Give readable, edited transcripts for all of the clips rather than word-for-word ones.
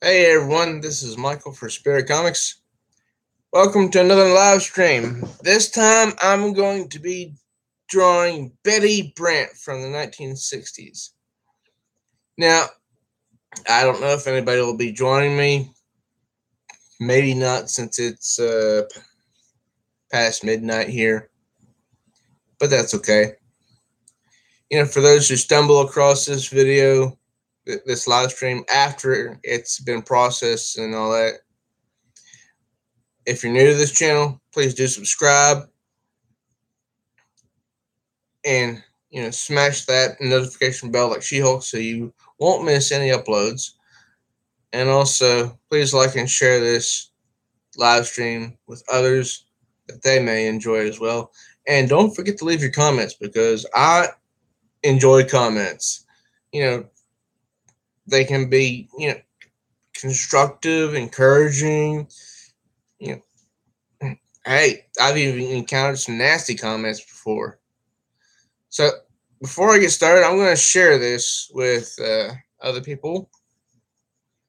Hey everyone, this is Michael for Spirit Comics. Welcome to another live stream. This time I'm going to be drawing Betty Brant from the 1960s. Now, I don't know if anybody will be joining me. Maybe not, since it's past midnight here. But that's okay. For those who stumble across this video, this live stream after it's been processed and all that, if you're new to this channel, please do subscribe and smash that notification bell like She-Hulk so you won't miss any uploads. And also, please like and share this live stream with others that they may enjoy as well. And don't forget to leave your comments, because I enjoy comments. They can be, constructive, encouraging. Hey, I've even encountered some nasty comments before. So before I get started, I'm going to share this with other people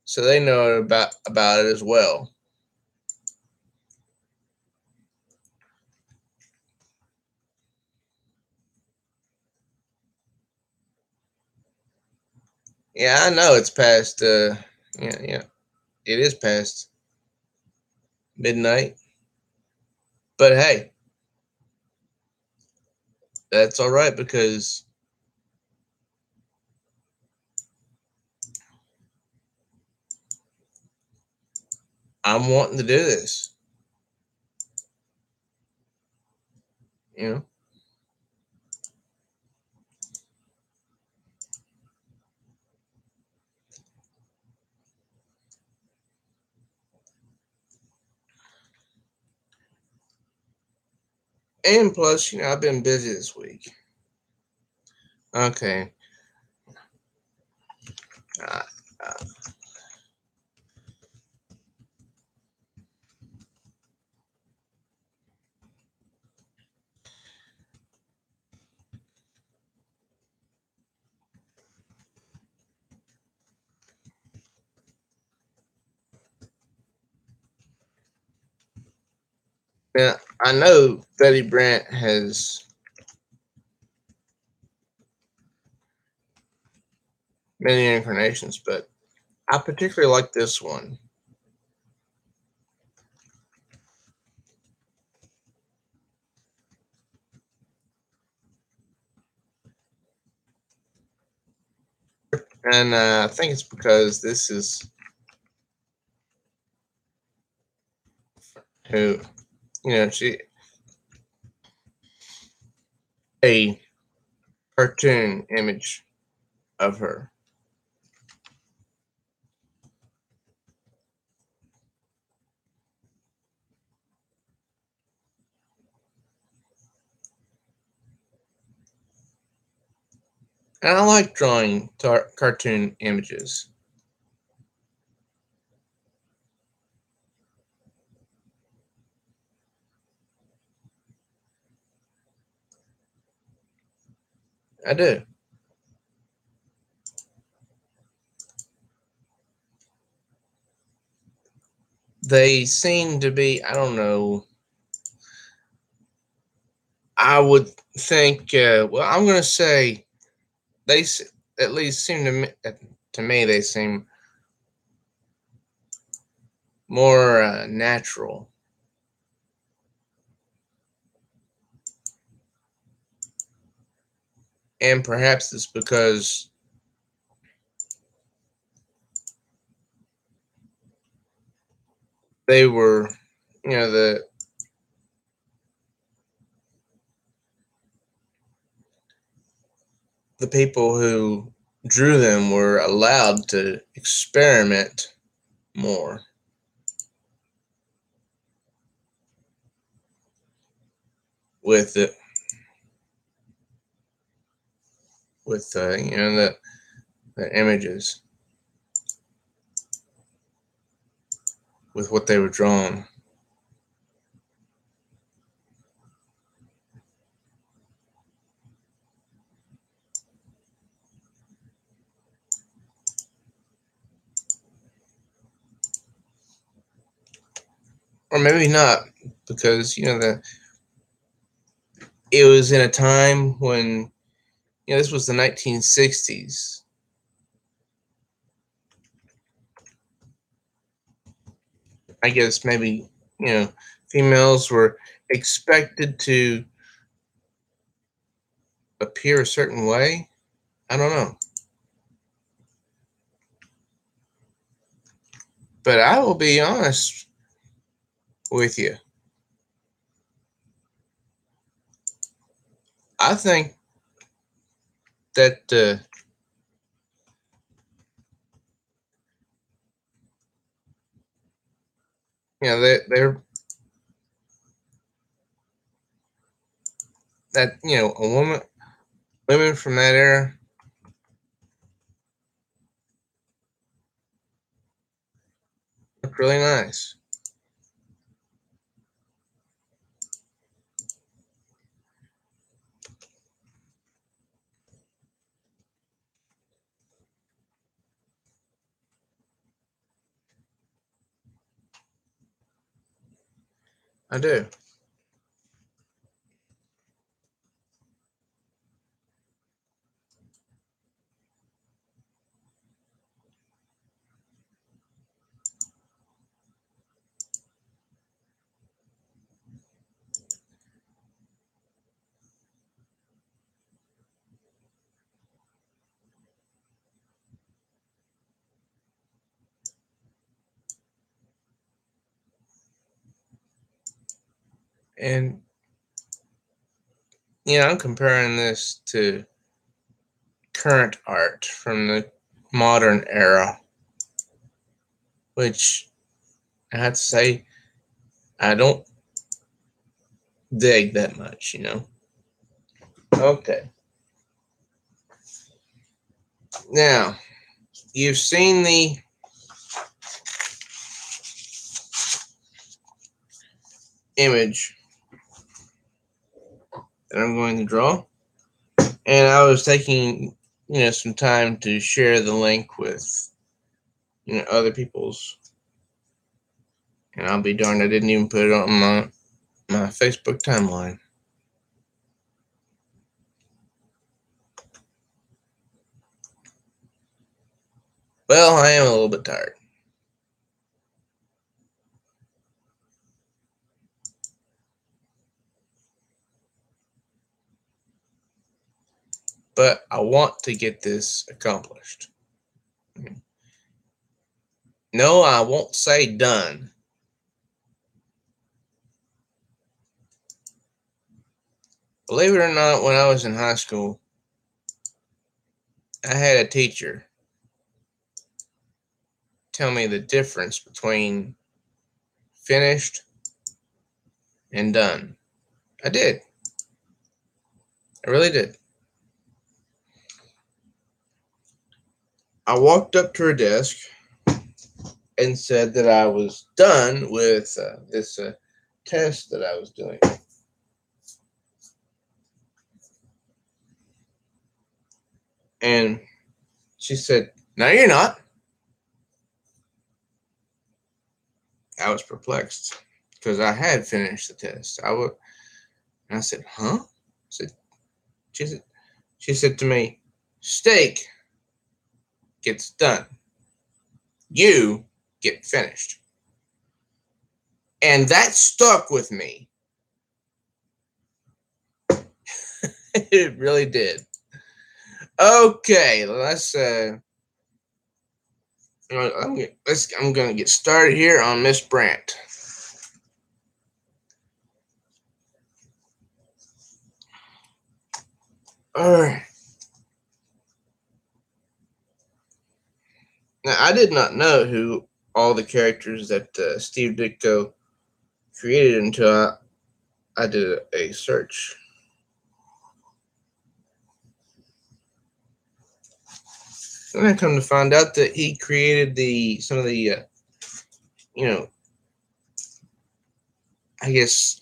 so they know about it as well. Yeah, I know it's past. It is past midnight, but hey, that's all right, because I'm wanting to do this. And plus, I've been busy this week. Okay. Uh, uh, Now, I know Betty Brant has many incarnations, but I particularly like this one. And I think it's because this is who, she a cartoon image of her. And I like drawing cartoon images. I do. They seem to be, I don't know, I would think, well, I'm going to say they at least seem to me, they seem more natural. And perhaps it's because they were, the people who drew them were allowed to experiment more with it, with the images, with what they were drawing. or maybe not, because it was in a time when this was the 1960s. I guess maybe females were expected to appear a certain way. I don't know. But I will be honest with you. I think that they're that women from that era look really nice. I do. And I'm comparing this to current art from the modern era, which I have to say I don't dig that much. Okay. Now, you've seen the image that I'm going to draw, and I was taking some time to share the link with other people's, and I'll be darned I didn't even put it on my Facebook timeline. Well, I am a little bit tired. But I want to get this accomplished. No, I won't say done. Believe it or not, when I was in high school, I had a teacher tell me the difference between finished and done. I did. I really did. I walked up to her desk and said that I was done with this test that I was doing. And she said, "No, you're not." I was perplexed because I had finished the test. And I said, "Huh?" She said to me, "Steak gets done. You get finished." And that stuck with me. It really did. Okay, I'm gonna get started here on Miss Brant. All right. Now, I did not know who all the characters that Steve Ditko created until I did a search. And I come to find out that he created some of the, I guess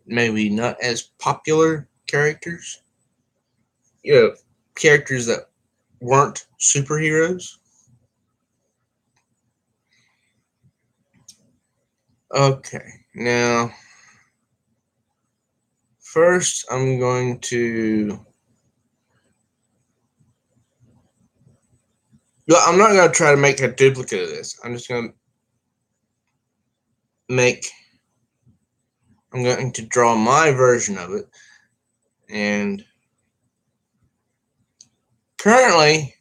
maybe not as popular characters. Characters that weren't superheroes. Okay, now first I'm going to. Well, I'm not going to try to make a duplicate of this. I'm just going to make. I'm going to draw my version of it, and currently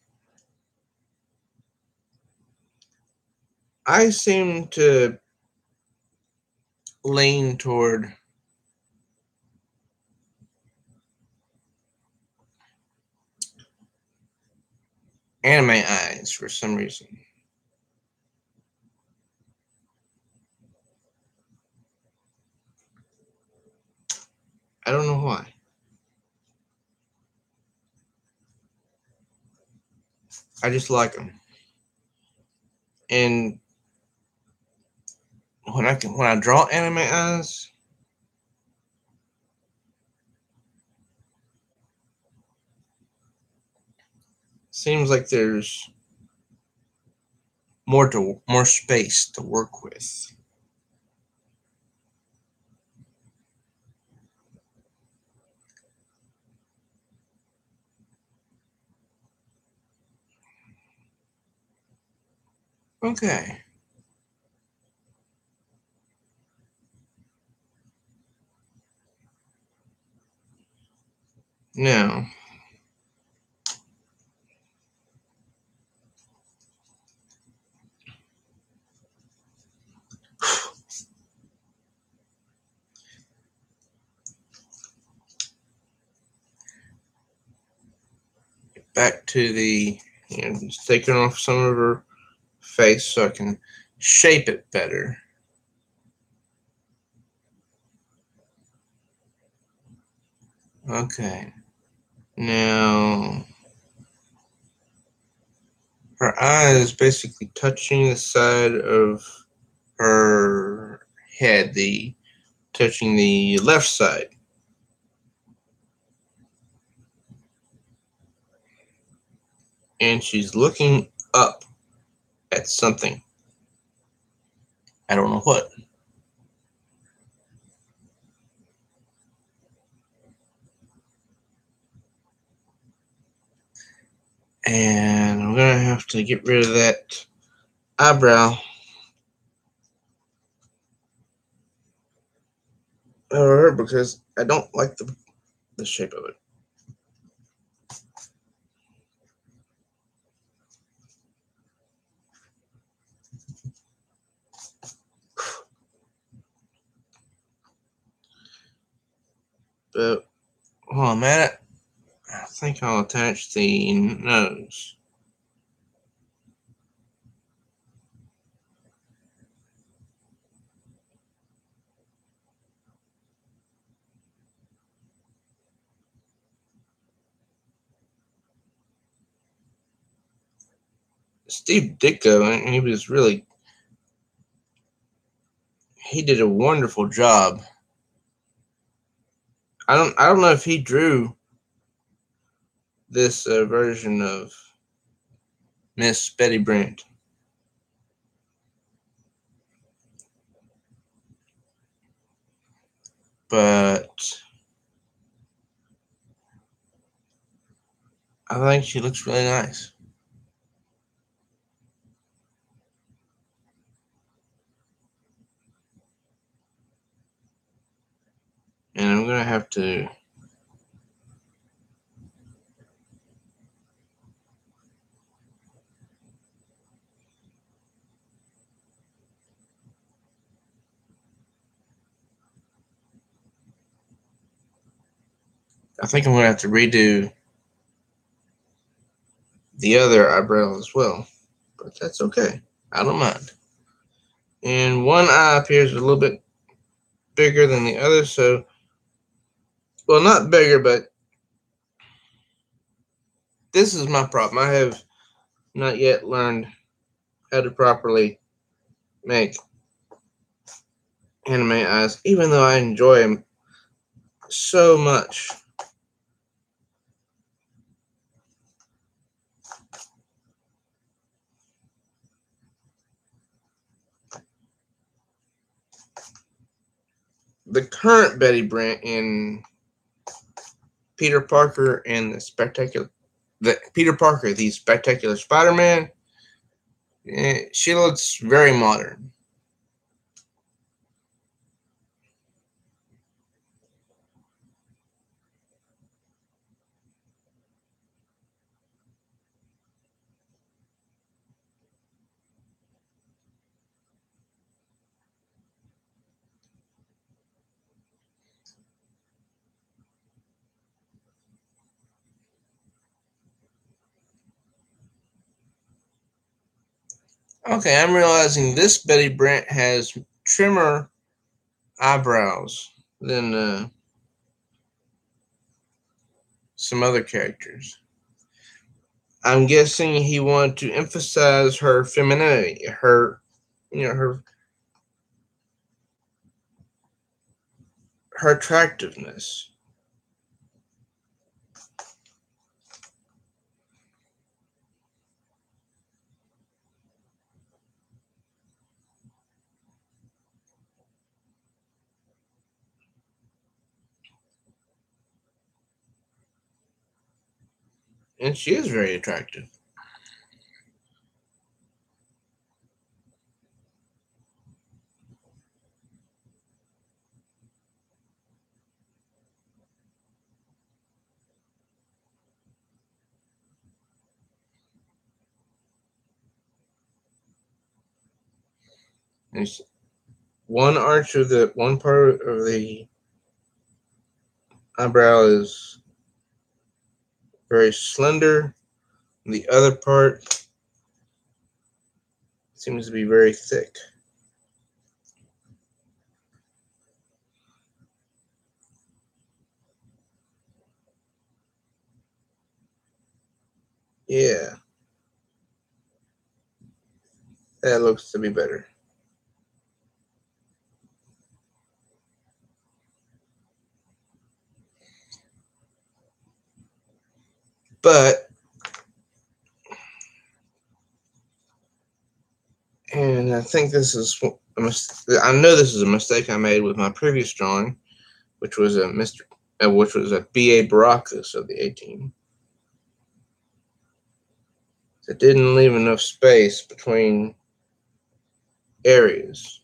I seem to lean toward anime eyes for some reason. I don't know why. I just like them. And when I draw anime eyes, seems like there's more space to work with. Okay. Now, back to the, just taking off some of her face so I can shape it better. Okay. Now, her eye is basically touching the side of her head, touching the left side. And she's looking up at something. I don't know what. And I'm going to have to get rid of that eyebrow over her because I don't like the shape of it. But while I'm at it, I think I'll attach the nose. Steve Ditko, he did a wonderful job. I don't know if he drew this version of Miss Betty Brant. But I think she looks really nice. And I'm going to have to I think I'm going to have to redo the other eyebrow as well. But that's okay. I don't mind. And one eye appears a little bit bigger than the other, so, well, not bigger, but this is my problem. I have not yet learned how to properly make anime eyes, even though I enjoy them so much. the current Betty Brant in Peter Parker and the Spectacular Spider-Man, she looks very modern. Okay, I'm realizing this Betty Brant has trimmer eyebrows than some other characters. I'm guessing he wanted to emphasize her femininity, her attractiveness. And she is very attractive. And one part of the eyebrow is very slender. And the other part seems to be very thick. Yeah, that looks to be better. But, and I think this is I know this is a mistake I made with my previous drawing, which was a B.A. Baracus of the A-Team. It didn't leave enough space between areas.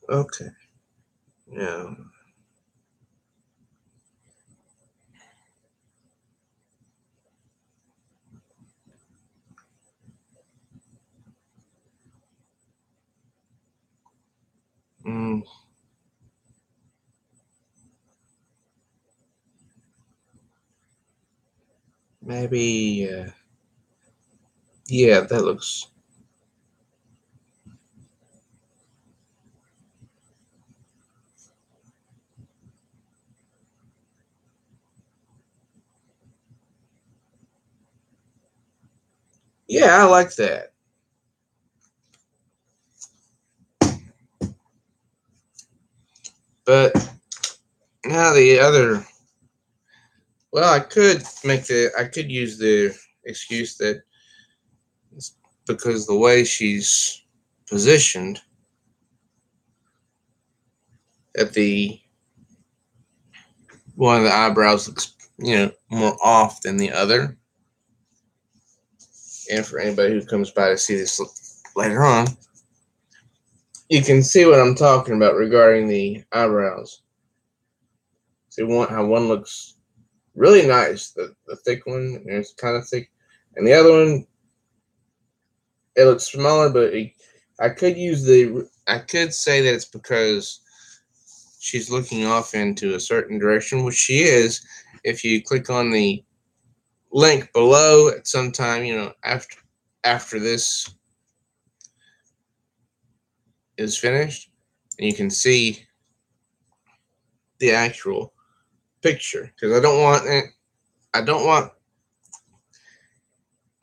Okay. Yeah. Mm, maybe. Yeah, that looks. Yeah, I like that. But now the other. Well, I could use the excuse that it's because the way she's positioned, that the one of the eyebrows looks, more off than the other. And for anybody who comes by to see this later on, you can see what I'm talking about regarding the eyebrows. See how one looks really nice, the thick one, and it's kind of thick, and the other one, it looks smaller, but I could say that it's because she's looking off into a certain direction, which she is. If you click on the link below at some time, after this is finished, and you can see the actual picture because I don't want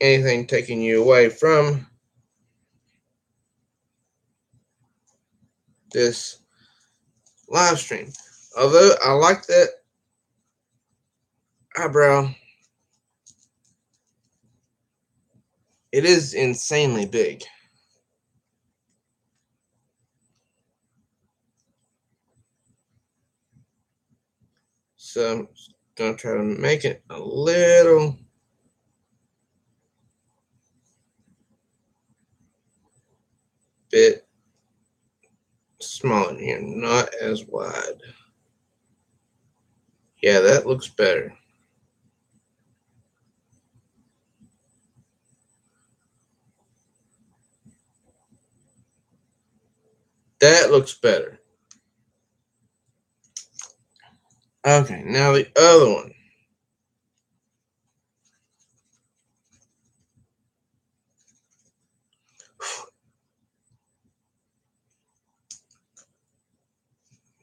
anything taking you away from this live stream. Although I like that eyebrow, it is insanely big. So I'm gonna try to make it a little bit smaller here, not as wide. Yeah, that looks better. That looks better. Okay, now the other one.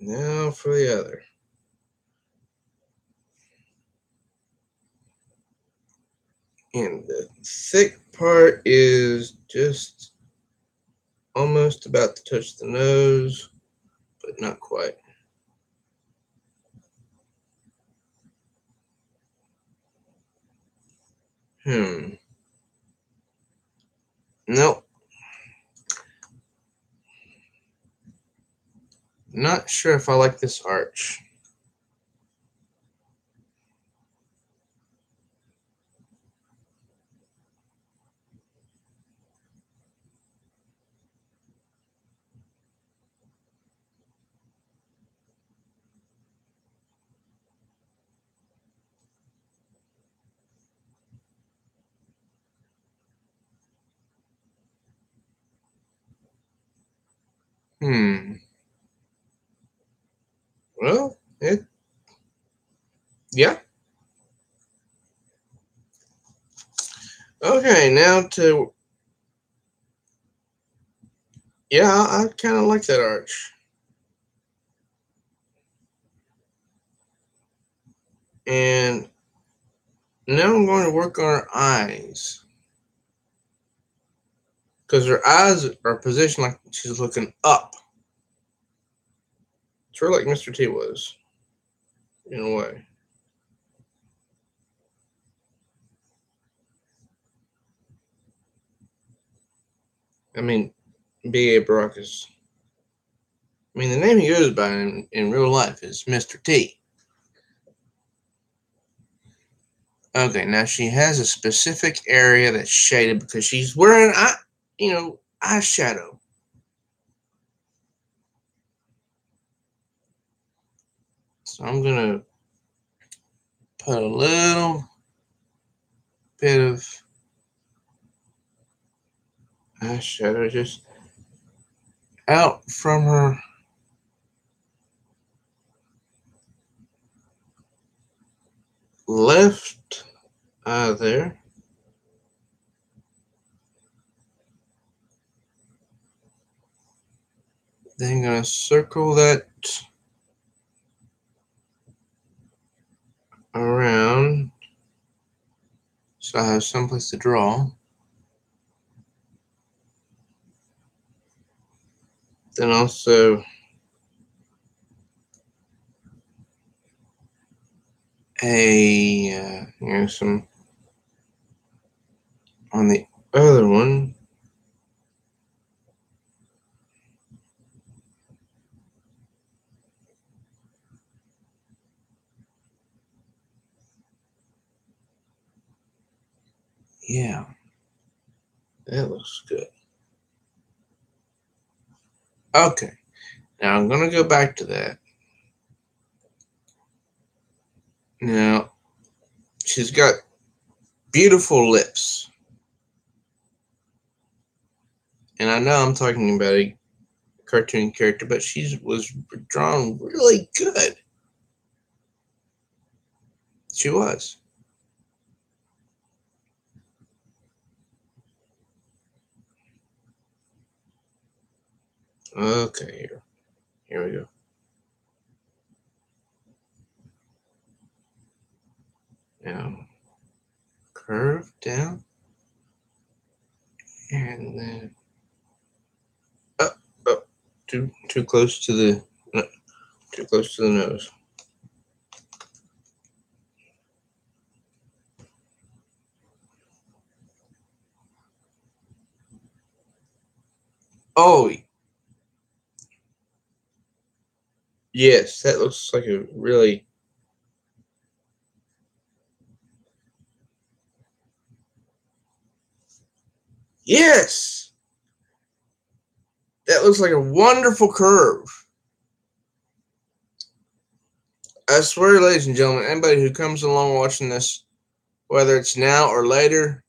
Now for the other. And the thick part is just almost about to touch the nose, but not quite. Nope. Not sure if I like this arch. Well, yeah. Okay, now to, yeah, I kind of like that arch. And now I'm going to work on her eyes. Because her eyes are positioned like she's looking up. It's really like Mr. T was, in a way. I mean, B.A. Baracus. I mean, the name he goes by in real life is Mr. T. Okay, now she has a specific area that's shaded because she's wearing eyeshadow. So I'm gonna put a little bit of eyeshadow just out from her left eye there. Then I'm gonna circle that around so I have someplace to draw. Then also some on the other one. Yeah, that looks good. Okay, now I'm gonna go back to that. Now, she's got beautiful lips. And I know I'm talking about a cartoon character, but she was drawn really good. She was. Okay, here we go. curve down, and then up, up, too close to the nose. Oh, yes, that looks like a really. Yes, that looks like a wonderful curve. I swear, ladies and gentlemen, anybody who comes along watching this, whether it's now or later,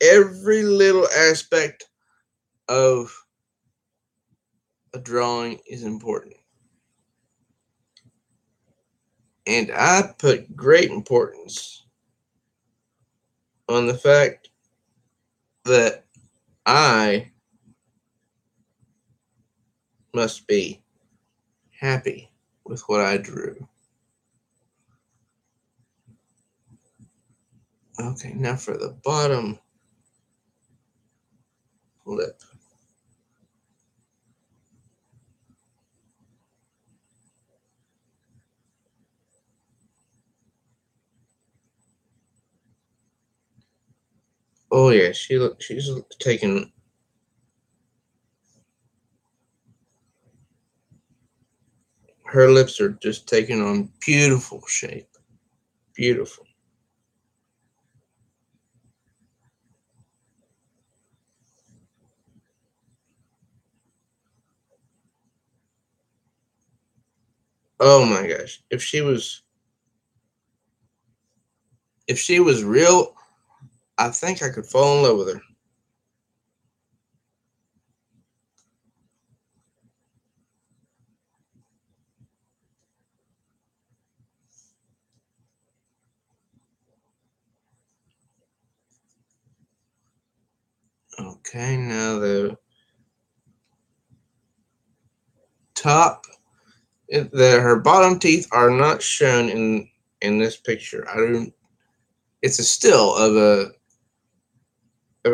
every little aspect of a drawing is important. And I put great importance on the fact that I must be happy with what I drew. Okay, now for the bottom lip. Oh yeah, she's taking. Her lips are just taking on beautiful shape. Beautiful. Oh my gosh. If she was real, I think I could fall in love with her. Okay, now the top. Her bottom teeth are not shown in this picture. I don't. It's a still of a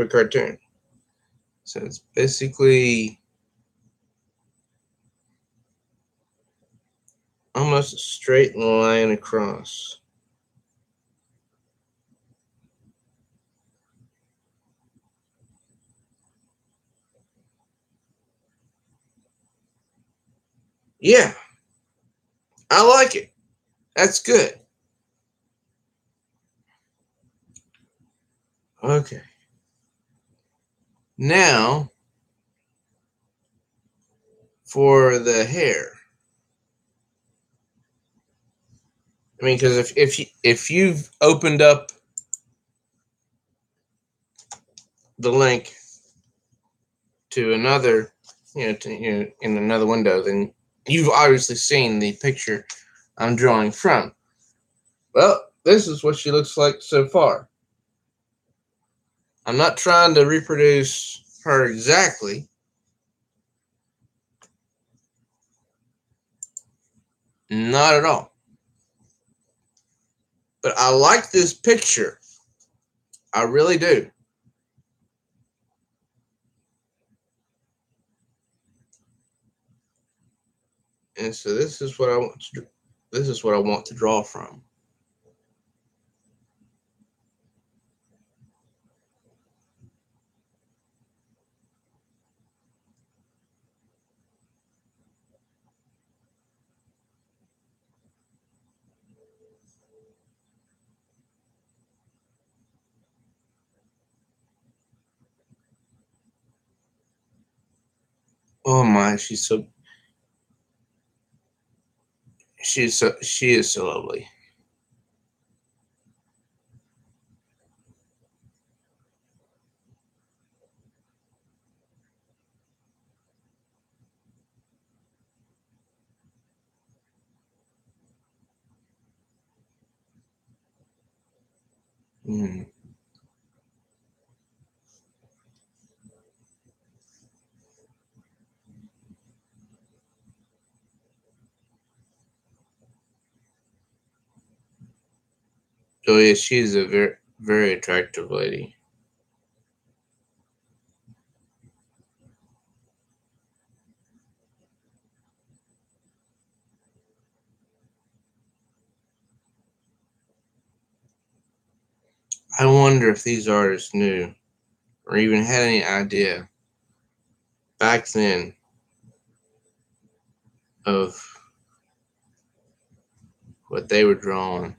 cartoon. So it's basically almost a straight line across. Yeah, I like it. That's good. Okay. Now for the hair. I mean, because if you've opened up the link to another, in another window, then you've obviously seen the picture I'm drawing from. Well, this is what she looks like so far. I'm not trying to reproduce her exactly. Not at all. But I like this picture. I really do. And so this is what I want to. This is what I want to draw from. Oh my, she is so lovely. Mm. Oh yeah, she's a very very attractive lady. I wonder if these artists knew or even had any idea back then of what they were drawing,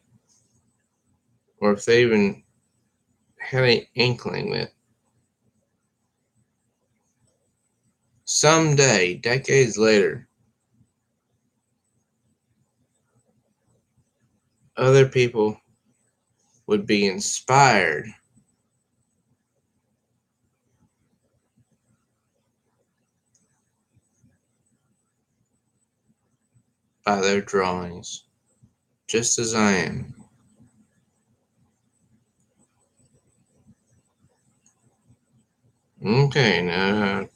or if they even had any inkling that someday, decades later, other people would be inspired by their drawings, just as I am. Okay, now,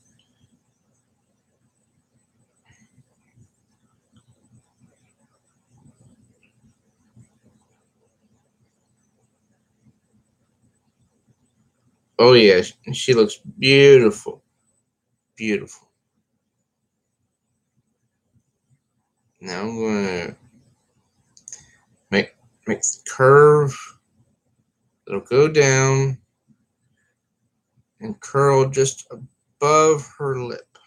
oh yeah, she looks beautiful, beautiful. Now I'm gonna make make the curve. It'll go down and curl just above her lip.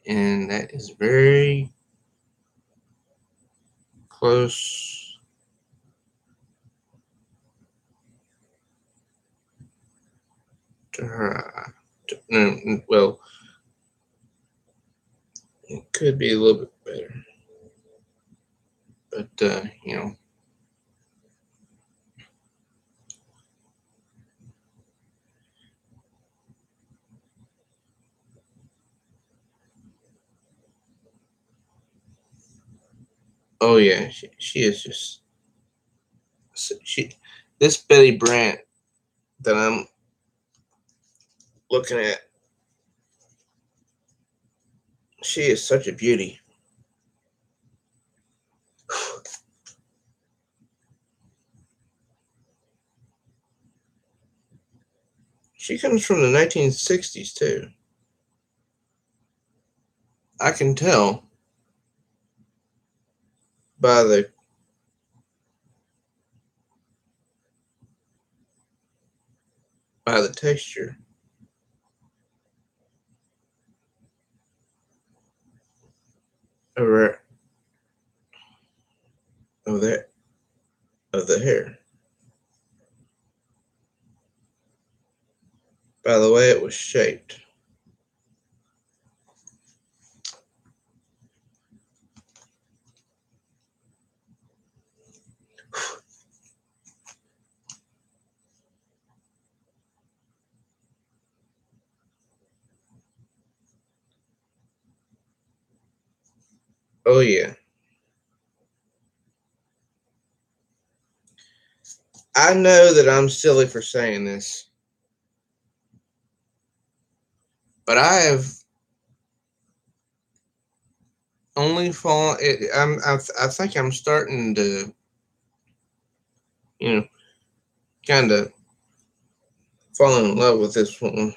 And that is very close to her eye. Well, it could be a little bit better, but oh yeah, she is just she. This Betty Brant that I'm looking at, she is such a beauty. She comes from the 1960s too. I can tell by the texture of her of that of the hair, by the way it was shaped. Oh yeah, I know that I'm silly for saying this, but I have only fallen. I think I'm starting to you know kind of fall in love with this woman.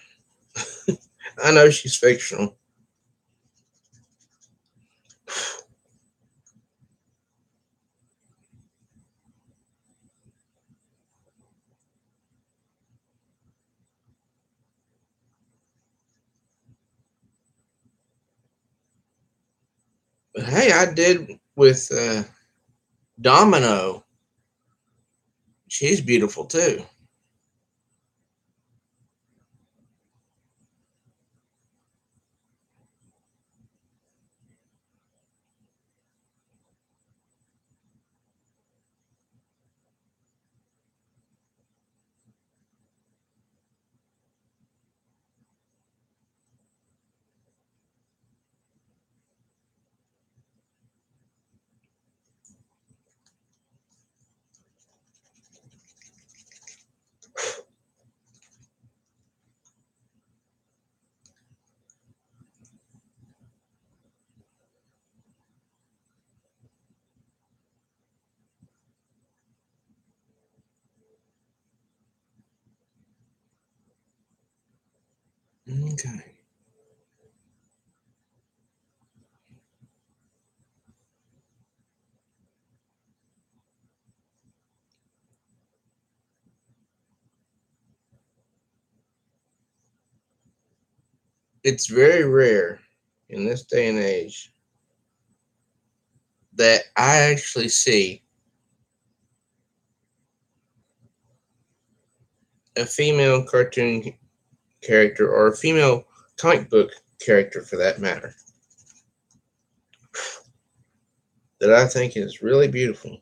I know she's fictional, but hey, I did with Domino. She's beautiful too. Okay. It's very rare in this day and age that I actually see a female cartoon character or a female comic book character for that matter that I think is really beautiful.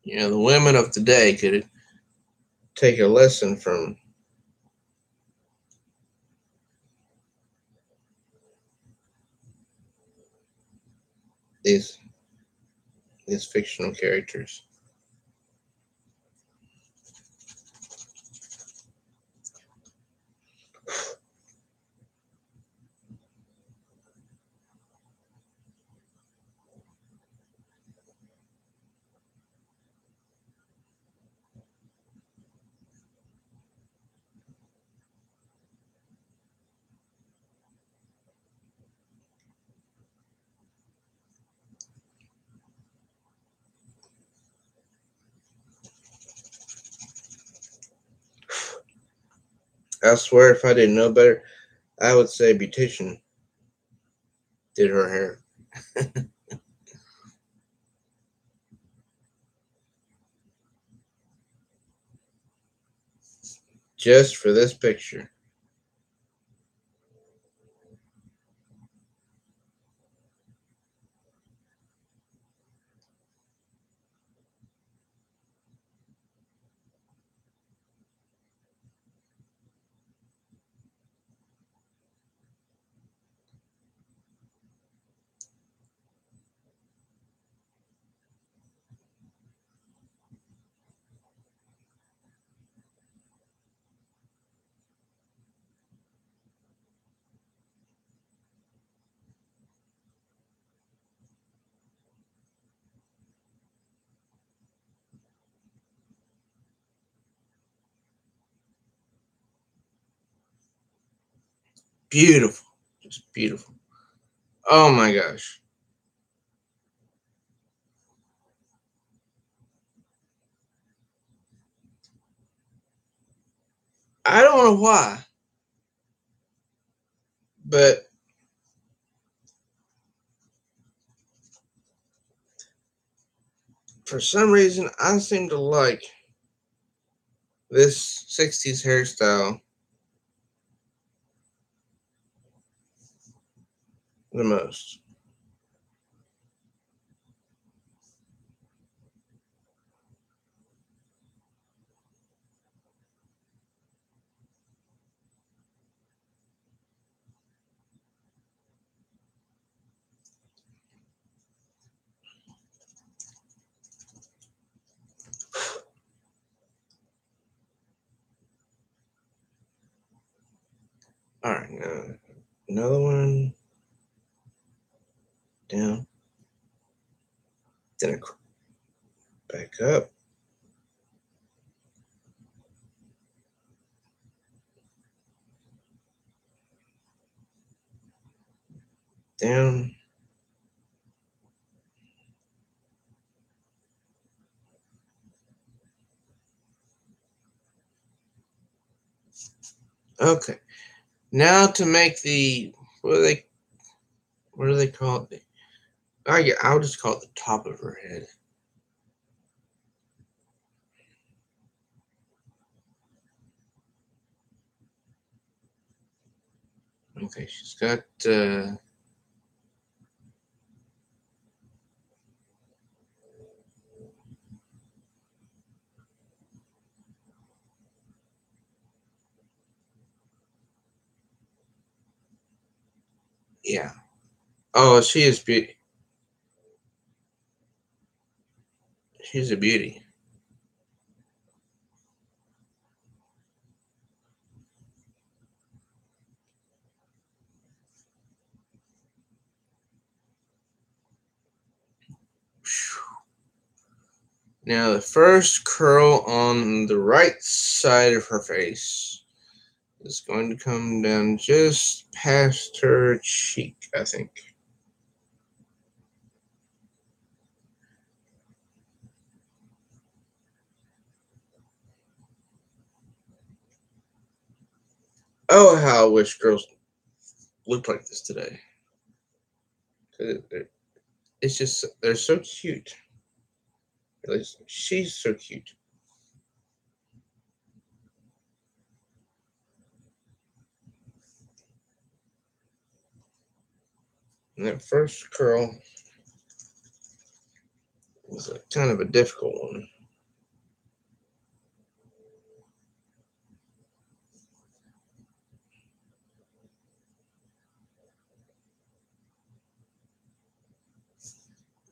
You know, the women of today could take a lesson from these these fictional characters. I swear, if I didn't know better, I would say Beautician did her hair just for this picture. Beautiful, just beautiful. Oh my gosh, I don't know why, but for some reason, I seem to like this 60s hairstyle the most. All right, now another one down, then back up, down. Okay, now to make the what do they call it? I'll just call it the top of her head. Okay, she's got yeah. Oh, she is beauty. She's a beauty. Now the first curl on the right side of her face is going to come down just past her cheek, I think. Oh, how I wish girls looked like this today. It's just, they're so cute. At least she's so cute. And that first curl was kind of a difficult one.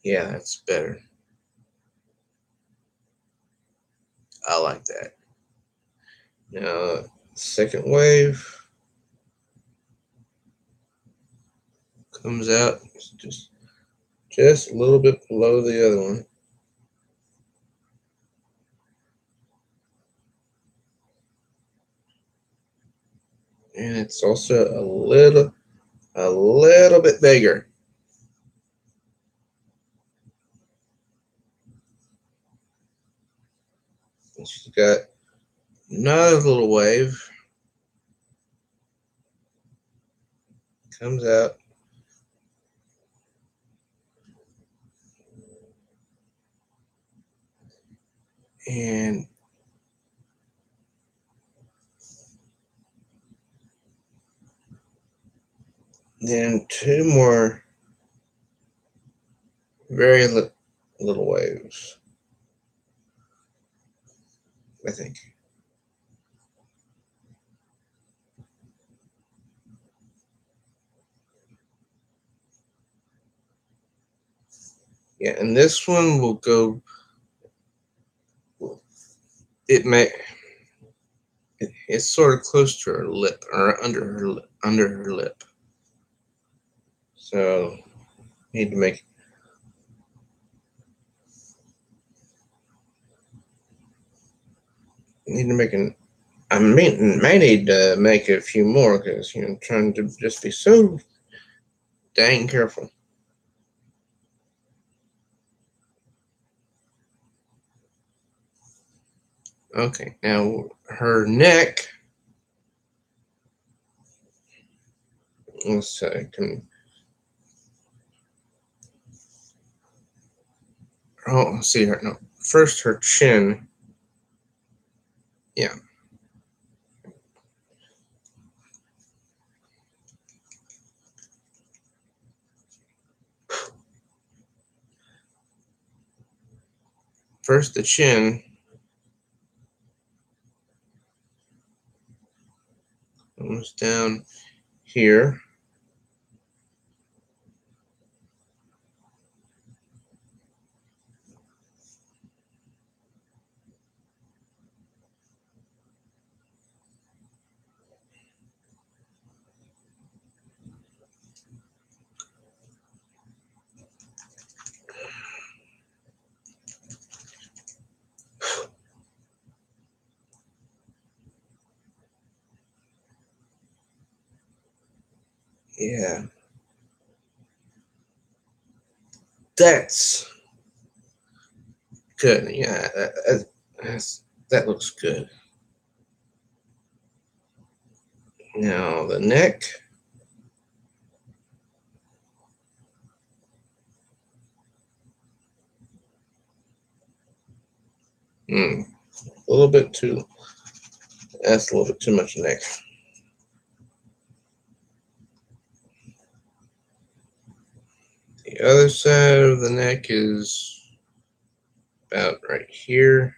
Yeah, that's better. I like that. Now, second wave comes out just a little bit below the other one. And it's also a little bit bigger. And she's got another little wave comes out. And then two more very little waves, I think. Yeah, and this one will go. It's sort of close to her lip or under her lip. So need to make an. May need to make a few more because I'm trying to just be so dang careful. Okay, now her neck. Let's see. See her. No, first her chin. Yeah. First the chin. Almost down here. Yeah. That's good. Yeah, that looks good. Now the neck. A little bit too. That's a little bit too much neck. The other side of the neck is about right here,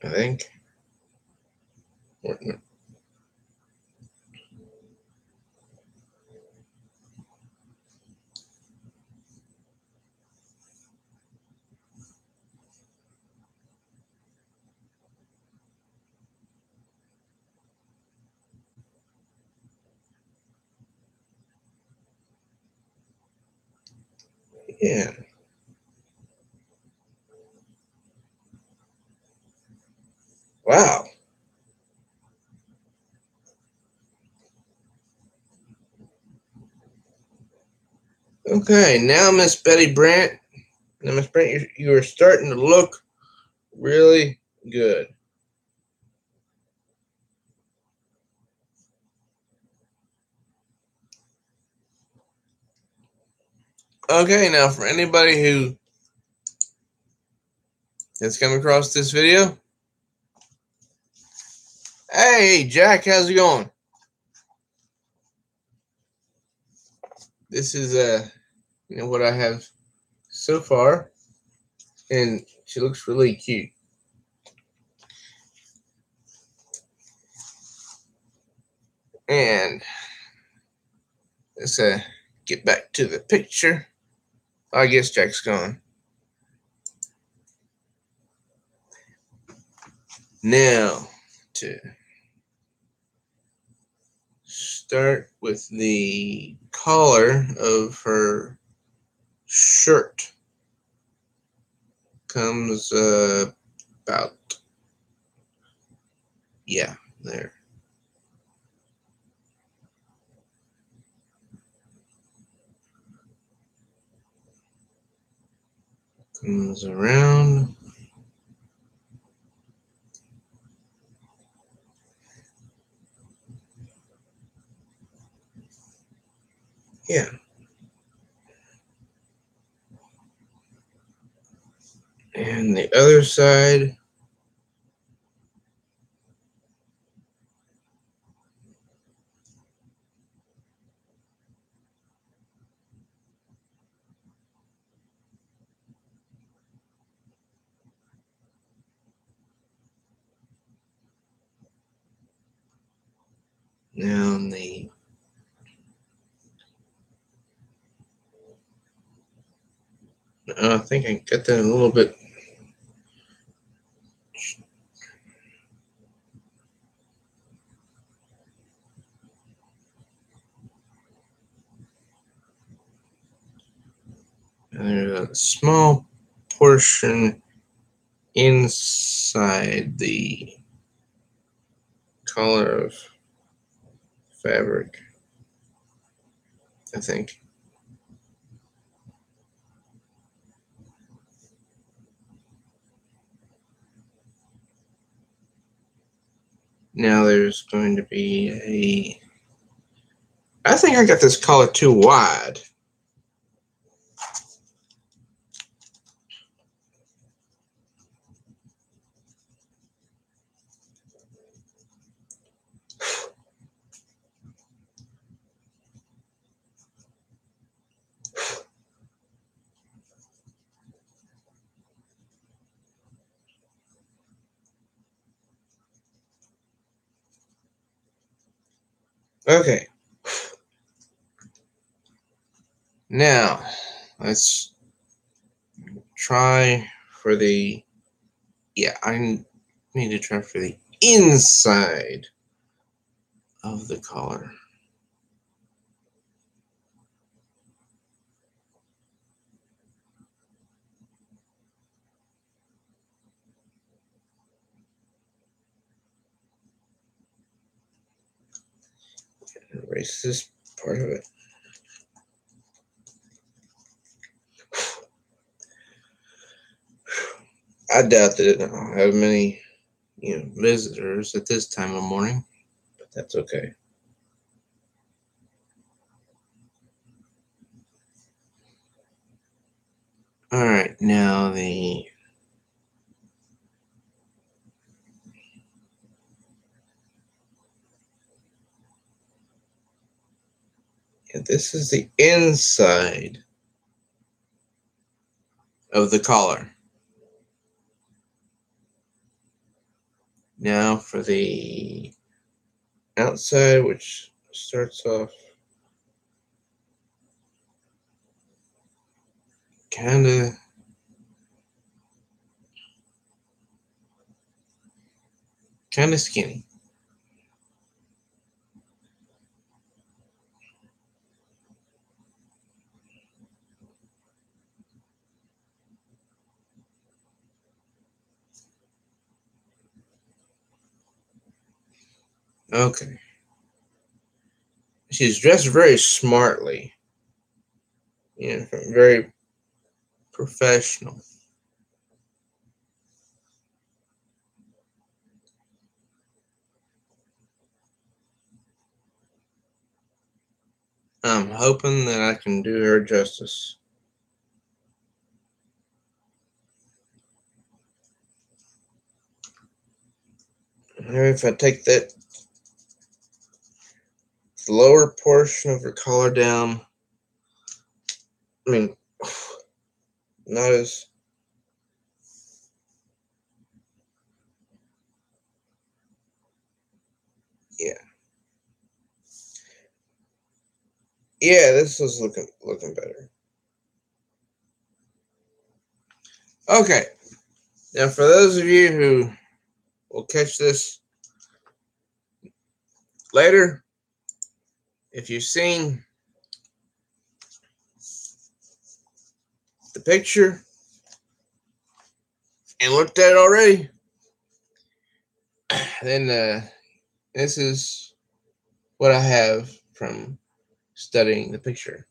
I think. Yeah. Wow. Okay, now Miss Betty Brant. Now Miss Brant, you are starting to look really good. Okay, now for anybody who has come across this video, hey Jack, how's it going? This is what I have so far, and she looks really cute. And let's get back to the picture. I guess Jack's gone. Now to start with the collar of her shirt. Comes about, yeah, there. Comes around. Yeah. And the other side. Now on the I think I got that a little bit. There's a small portion inside the collar of fabric, I think. Now there's going to be I think I got this collar too wide. Okay. Now, let's try for the, I need to try for the inside of the collar. Erase this part of it. I doubt that I'll have many, visitors at this time of morning, but that's okay. All right, now this is the inside of the collar. Now for the outside, which starts off kind of skinny. Okay. She's dressed very smartly. Very professional. I'm hoping that I can do her justice. Maybe if I take that lower portion of her collar down, I mean, not as. Yeah. Yeah, this is looking better. Okay. Now, for those of you who will catch this later, if you've seen the picture and looked at it already, then this is what I have from studying the picture.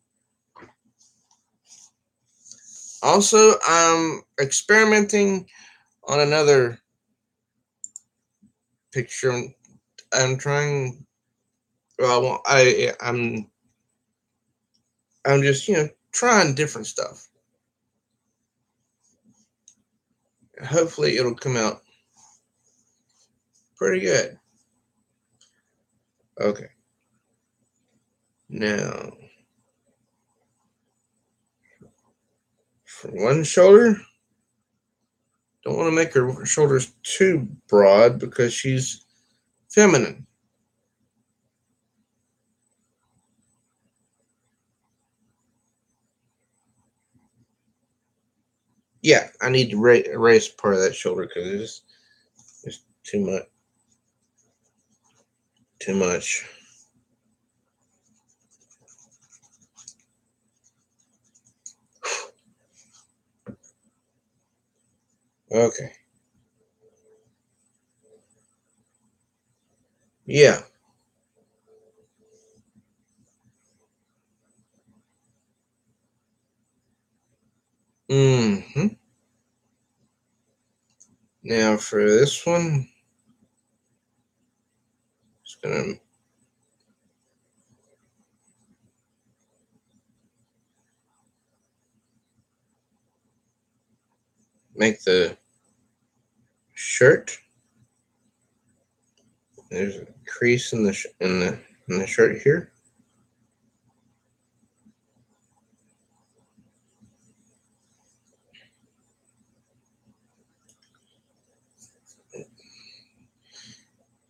Also, I'm experimenting on another picture. I'm trying. Well, I'm just trying different stuff. Hopefully, it'll come out pretty good. Okay. Now, for one shoulder, don't want to make her shoulders too broad because she's feminine. Yeah, I need to erase part of that shoulder because it's too much. Too much. Okay. Yeah. Mm-hmm. Now for this one, just gonna make the shirt. There's a crease in the shirt here.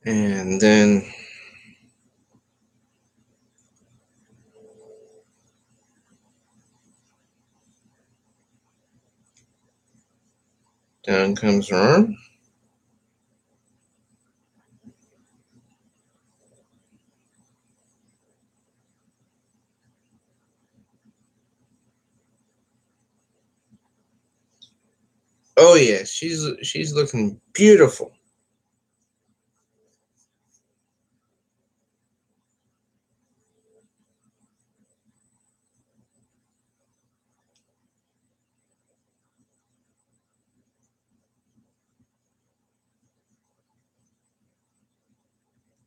And then down comes her arm. Oh yeah, she's looking beautiful.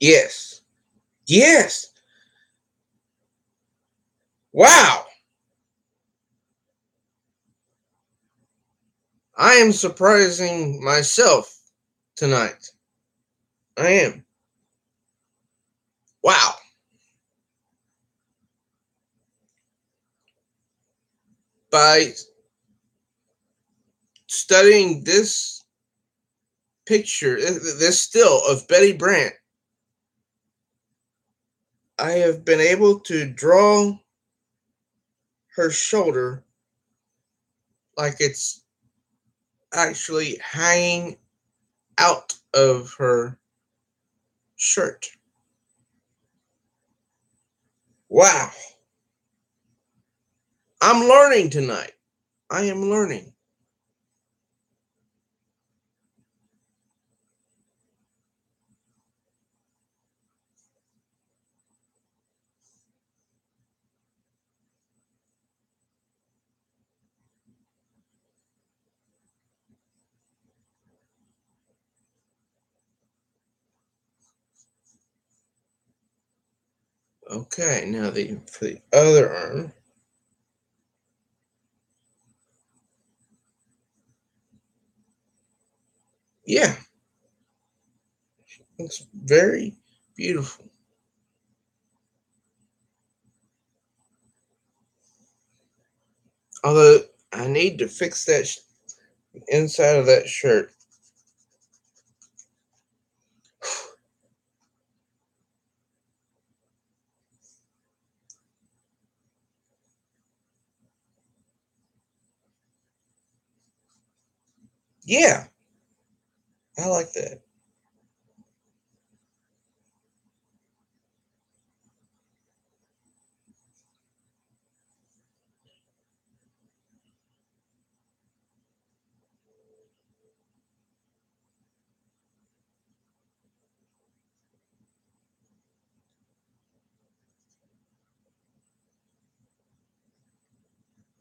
Yes. Yes. Wow. I am surprising myself tonight. I am. Wow. By studying this picture, this still of Betty Brant, I have been able to draw her shoulder like it's actually hanging out of her shirt. Wow. I'm learning tonight. I am learning. Okay, now for the other arm. Yeah, looks very beautiful. Although I need to fix that inside of that shirt. Yeah, I like that.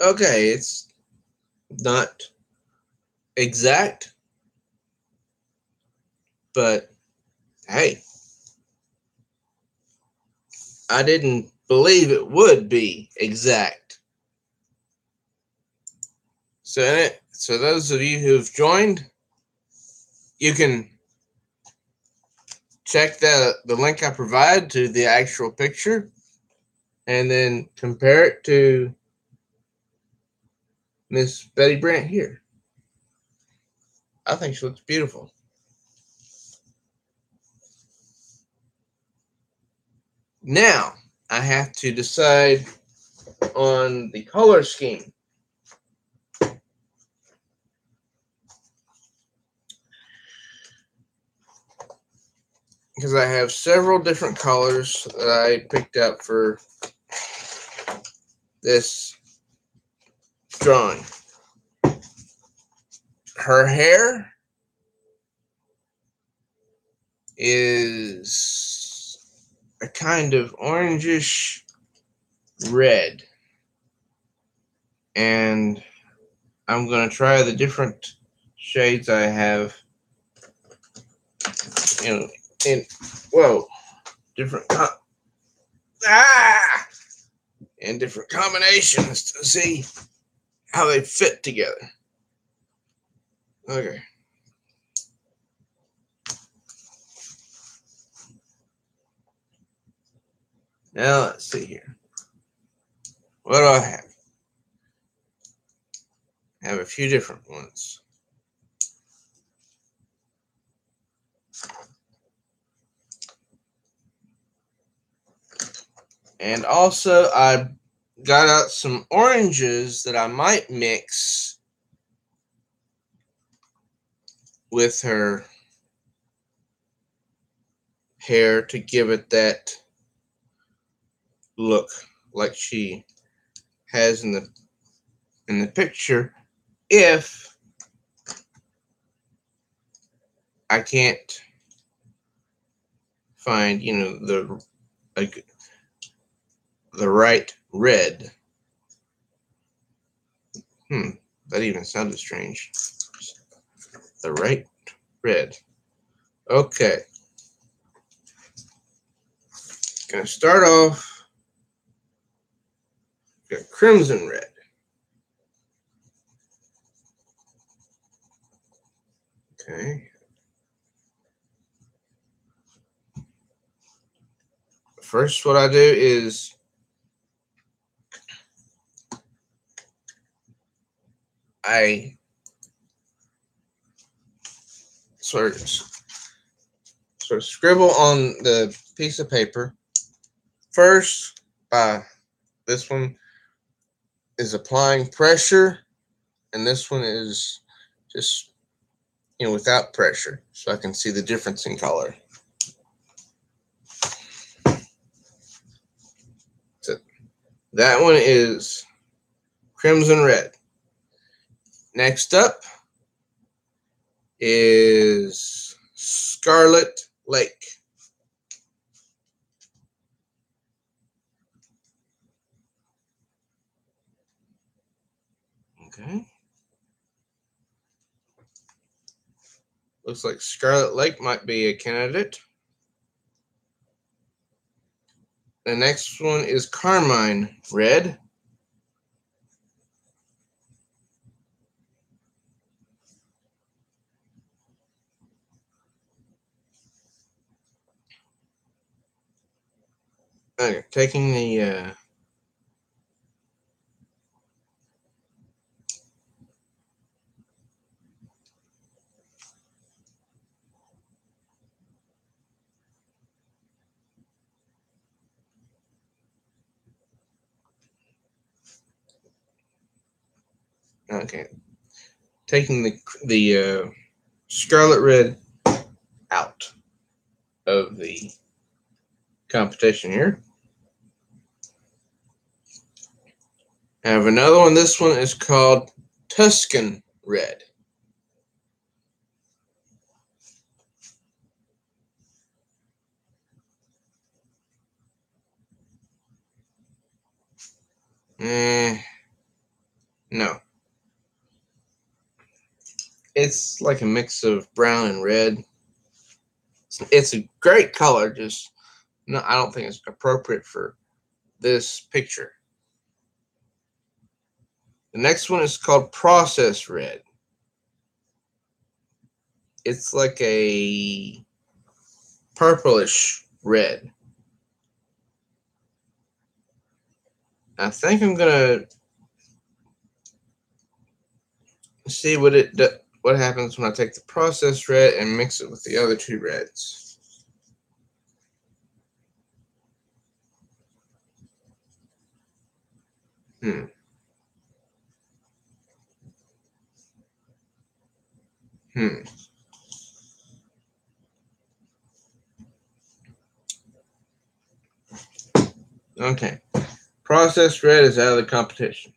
Okay, it's not exact, but hey, I didn't believe it would be exact. So those of you who've joined, you can check the link I provide to the actual picture and then compare it to Miss Betty Brant here. I think she looks beautiful. Now, I have to decide on the color scheme. Because I have several different colors that I picked up for this drawing. Her hair is a kind of orangish red. And I'm going to try the different shades I have in different and different combinations to see how they fit together. Okay. Now let's see here. What do I have? I have a few different ones. And also I got out some oranges that I might mix with her hair to give it that look like she has in the picture, if I can't find the right red. That even sounded strange. The right red. Okay. Gonna start off with crimson red. Okay. First, what I do is I sort of scribble on the piece of paper. First, this one is applying pressure, and this one is just without pressure, so I can see the difference in color. So that one is crimson red. Next up is Scarlet Lake. Okay. Looks like Scarlet Lake might be a candidate. The next one is Carmine Red. Okay, taking the taking the Scarlet Red out of the competition here. I have another one. This one is called Tuscan Red. No. It's like a mix of brown and red. It's a great color, just no, I don't think it's appropriate for this picture. The next one is called Process Red. It's like a purplish red. I think I'm gonna see what happens when I take the processed red and mix it with the other two reds. Okay. Processed red is out of the competition.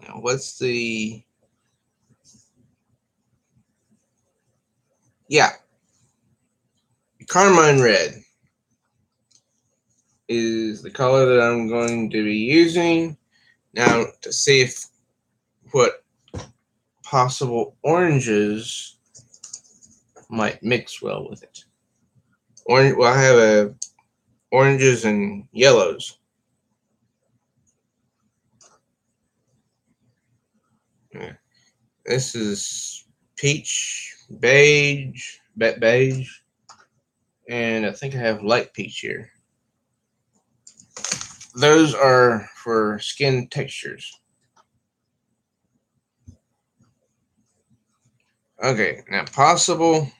Now, what's the... Yeah. Carmine red is the color that I'm going to be using now to see if what possible oranges might mix well with it. Orange. Well, I have oranges and yellows. Yeah. This is peach, beige, and I think I have light peach here. Those are for skin textures. Okay, now possible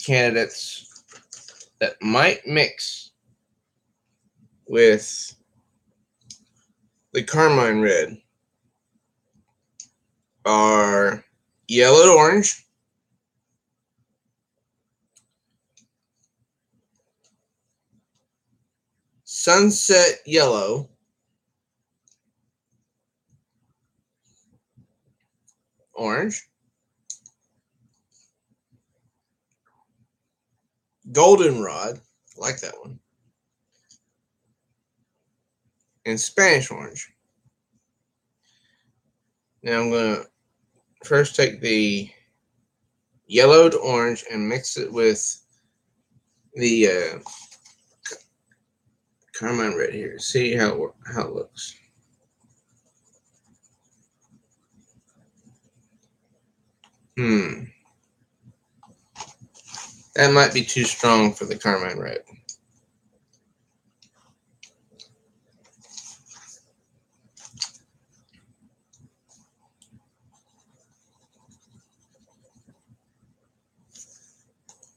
candidates that might mix with the Carmine red are yellow to orange, sunset yellow, orange, goldenrod, I like that one, and Spanish orange. Now I'm going to first take the yellowed orange and mix it with the Carmine red here. See how it looks. That might be too strong for the Carmine red.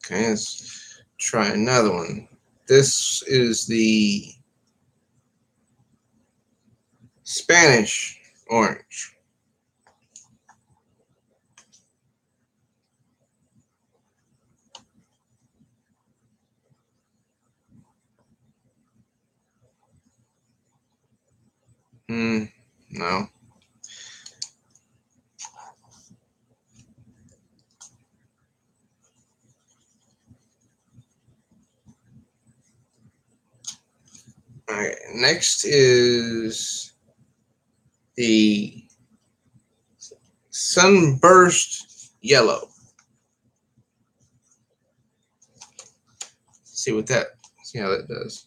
Okay, let's try another one. This is the Spanish orange. No. Alright, next is the Sunburst Yellow. see how that does.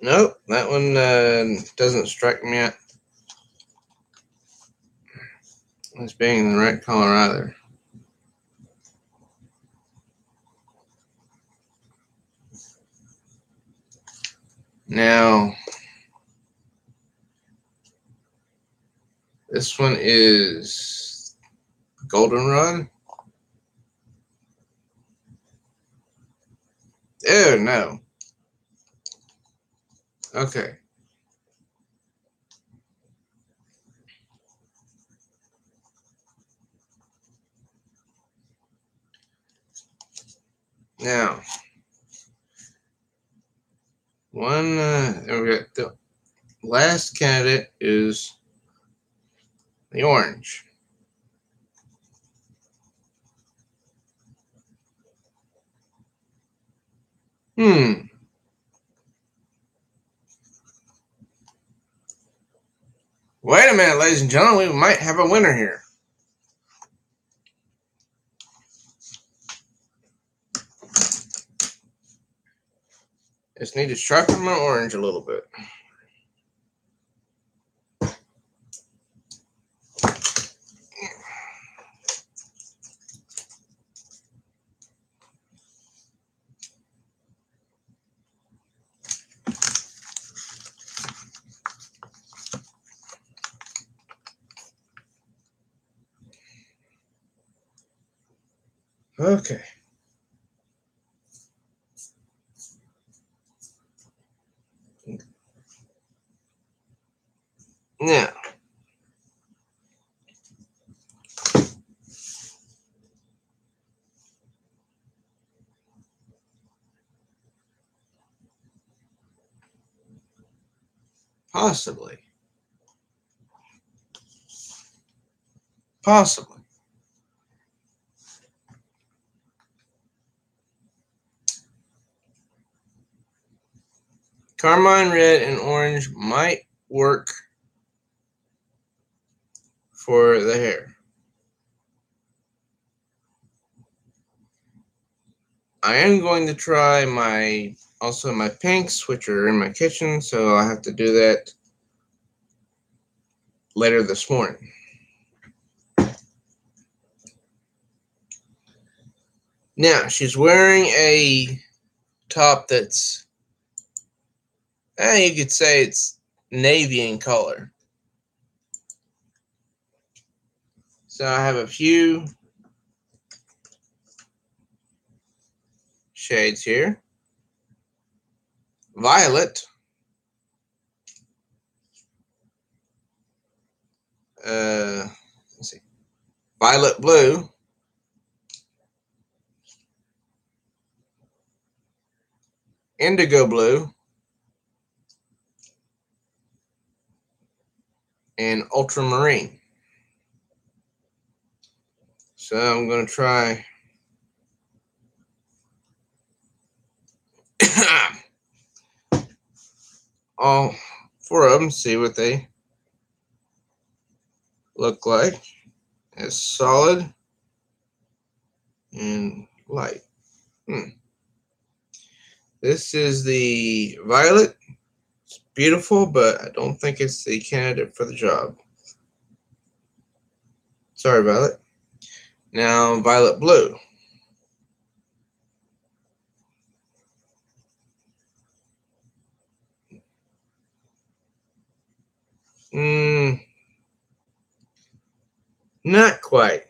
Nope, that one doesn't strike me as being the right color either. Now, this one is goldenrod. Oh, no. Okay. Now, we got the last candidate is the orange. Wait a minute, ladies and gentlemen, we might have a winner here. Just need to sharpen my orange a little bit. Okay. Now, possibly. Carmine red and orange might work for the hair. I am going to try my pinks, which are in my kitchen, so I'll have to do that later this morning. Now, she's wearing a top that's, you could say it's navy in color. So I have a few shades here. Violet. Let's see. Violet blue. Indigo blue. And ultramarine. So I'm going to try all four of them, see what they look like. It's solid and light. This is the violet. It's beautiful, but I don't think it's the candidate for the job. Sorry, Violet. Now, violet blue. Not quite.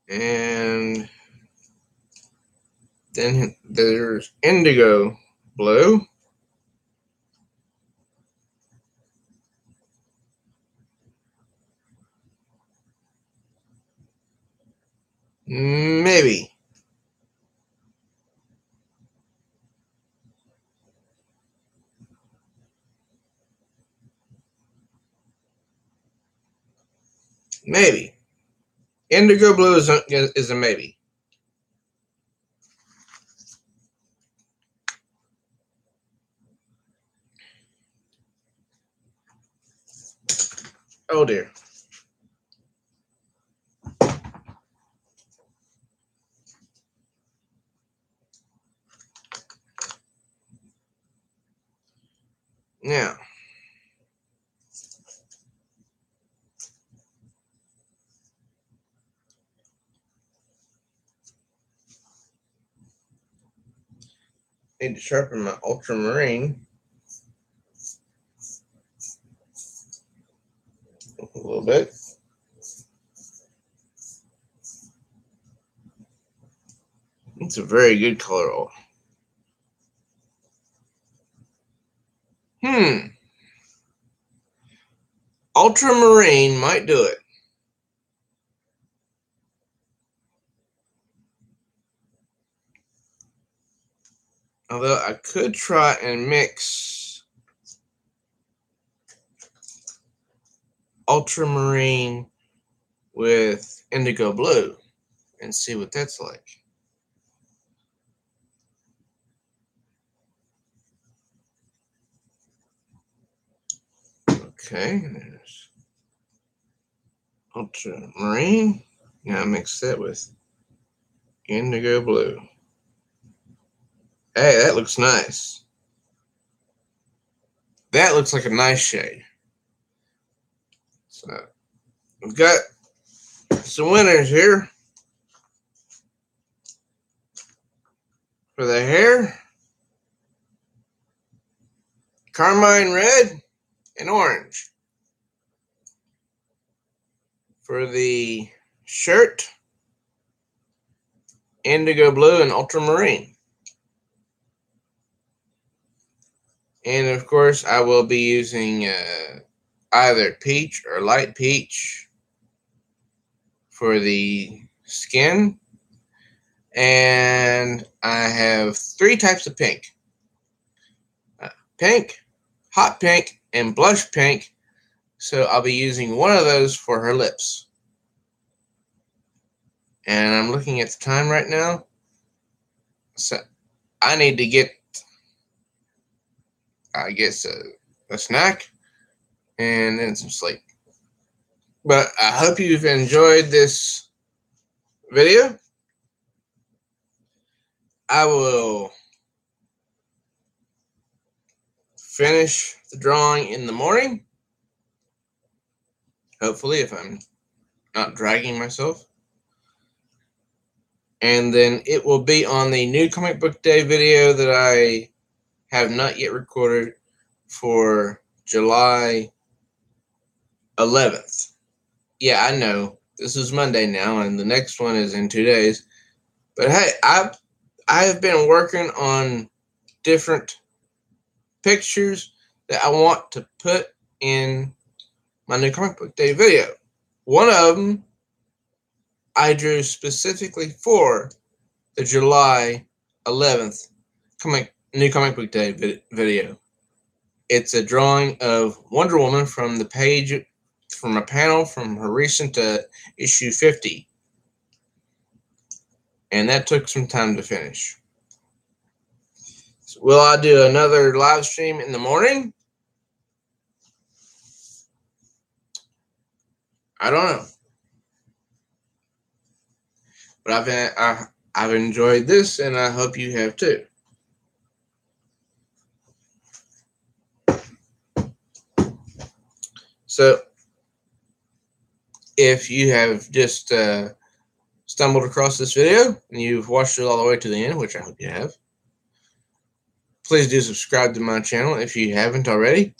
And then there's indigo blue. Maybe. Maybe. Indigo blue is a maybe. Oh dear. Now, need to sharpen my ultramarine a little bit. It's a very good color oil. Ultramarine might do it. Although I could try and mix ultramarine with indigo blue and see what that's like. Okay, there's ultramarine. Now mix that with indigo blue. Hey, that looks nice. That looks like a nice shade. So we've got some winners here. For the hair, carmine red and orange. For the shirt, indigo blue and ultramarine. And of course, I will be using either peach or light peach for the skin. And I have 3 types of pink. Pink, hot pink, and blush pink. So I'll be using one of those for her lips. And I'm looking at the time right now. So I need to get, I guess, a snack and then some sleep. But I hope you've enjoyed this video. I will finish the drawing in the morning. Hopefully, if I'm not dragging myself. And then it will be on the new comic book day video that I have not yet recorded for July 11th. Yeah, I know. This is Monday now, and the next one is in 2 days. But hey, I have been working on different pictures that I want to put in my new comic book day video. One of them I specifically for the July 11th new comic book day video. It's a drawing of Wonder Woman from the page, from a panel from her recent issue 50. And that took some time to finish. So will I do another live stream in the morning? I don't know. But I've enjoyed this, and I hope you have too. So, if you have just stumbled across this video and you've watched it all the way to the end, which I hope you have, please do subscribe to my channel if you haven't already.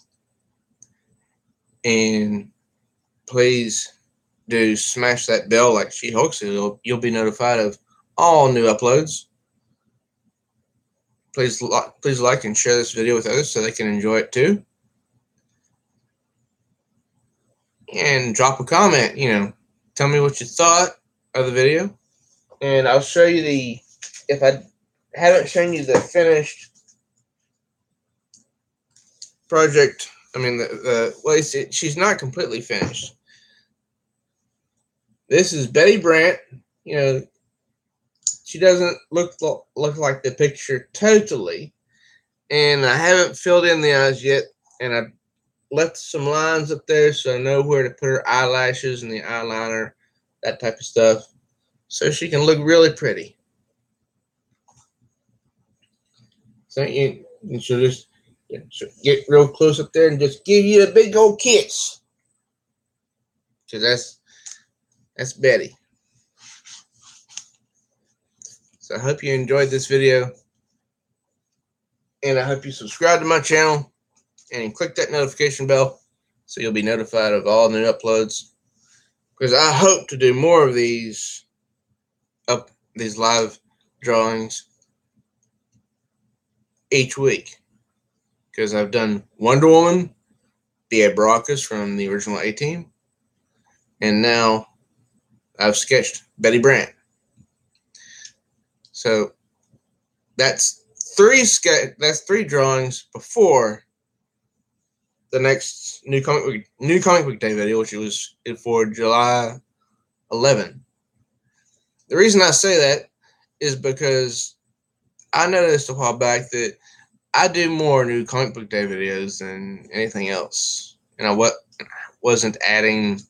And please do smash that bell like She-Hulk so you'll be notified of all new uploads. Please like and share this video with others so they can enjoy it too. And drop a comment, tell me what you thought of the video. And I'll show you if I haven't shown you the finished project, she's not completely finished. This is Betty Brant. She doesn't look like the picture totally. And I haven't filled in the eyes yet. And left some lines up there so I know where to put her eyelashes and the eyeliner, that type of stuff, so she can look really pretty. So she'll just get real close up there and just give you a big old kiss. Because that's Betty. So I hope you enjoyed this video. And I hope you subscribe to my channel and click that notification bell so you'll be notified of all new uploads. Because I hope to do more of these live drawings each week. Because I've done Wonder Woman, B.A. Baracus from the original A-Team, and now I've sketched Betty Brant. So that's three drawings before the next new comic book day video, which was for July 11. The reason I say that is because I noticed a while back that I do more new comic book day videos than anything else, and I wasn't adding,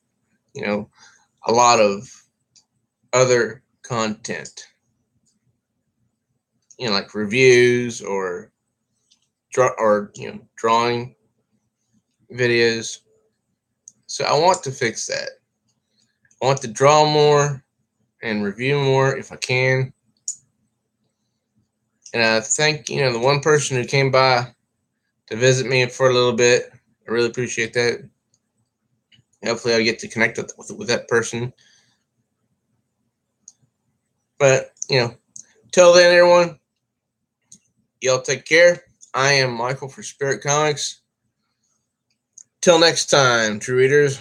a lot of other content, like reviews or drawing videos. So I want to fix that. I want to draw more and review more if I can. And I thank, the one person who came by to visit me for a little bit. I really appreciate that. Hopefully I'll get to connect with that person. But, till then, everyone, y'all take care. I am Michael for Spirit Comics. Till next time, true readers.